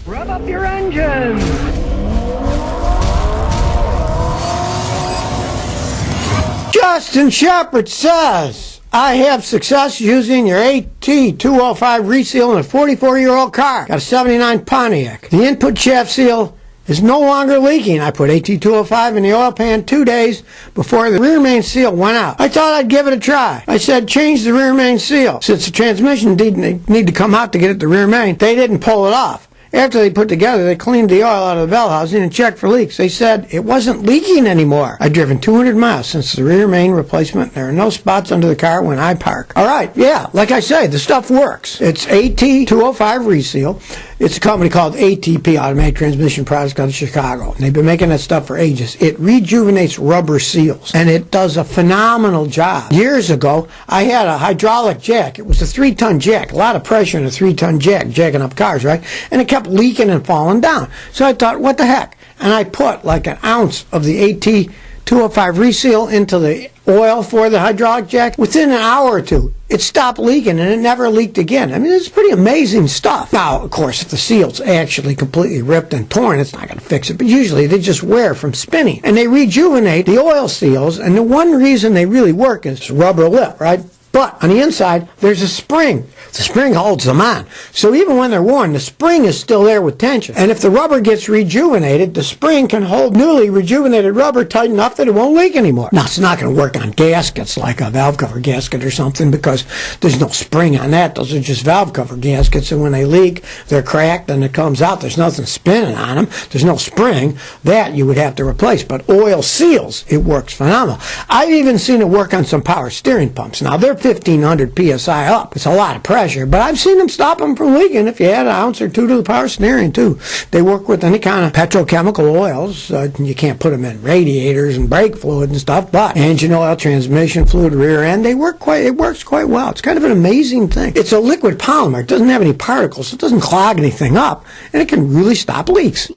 Rev up your engines! Justin Shepard says, I have success using your AT205 reseal in a 44-year-old car. Got a 79 Pontiac. The input shaft seal is no longer leaking. I put AT205 in the oil pan 2 days before the rear main seal went out. I thought I'd give it a try. I said, change the rear main seal. Since the transmission didn't need to come out to get at the rear main, they didn't pull it off. After they put together, they cleaned the oil out of the bell housing and checked for leaks. They said it wasn't leaking anymore. I've driven 200 miles since the rear main replacement. There are no spots under the car when I park. All right, yeah, like I say, the stuff works. It's AT205 reseal. It's a company called ATP, Automatic Transmission Products, out of Chicago. And they've been making that stuff for ages. It rejuvenates rubber seals, and it does a phenomenal job. Years ago, I had a hydraulic jack. It was a 3-ton jack. A lot of pressure in a 3-ton jack, jacking up cars, right? And it kept leaking and falling down. So I thought, what the heck? And I put like an ounce of the AT205 reseal into the oil for the hydraulic jack. Within an hour or two, it stopped leaking and it never leaked again. I mean, it's pretty amazing stuff. Now, of course, if the seal's actually completely ripped and torn, it's not going to fix it. But usually they just wear from spinning. And they rejuvenate the oil seals. And the one reason they really work is rubber lip, right? But on the inside, there's a spring. The spring holds them on. So even when they're worn, the spring is still there with tension. And if the rubber gets rejuvenated, the spring can hold newly rejuvenated rubber tight enough that it won't leak anymore. Now, it's not going to work on gaskets like a valve cover gasket or something because there's no spring on that. Those are just valve cover gaskets. And when they leak, they're cracked and it comes out. There's nothing spinning on them. There's no spring. That you would have to replace. But oil seals, it works phenomenal. I've even seen it work on some power steering pumps. Now, they're 1,500 PSI up. It's a lot of pressure, but I've seen them stop them from leaking if you add an ounce or two to the power steering, too. They work with any kind of petrochemical oils. You can't put them in radiators and brake fluid and stuff, but engine oil, transmission fluid, rear end, it works quite well. It's kind of an amazing thing. It's a liquid polymer. It doesn't have any particles. It doesn't clog anything up, and it can really stop leaks.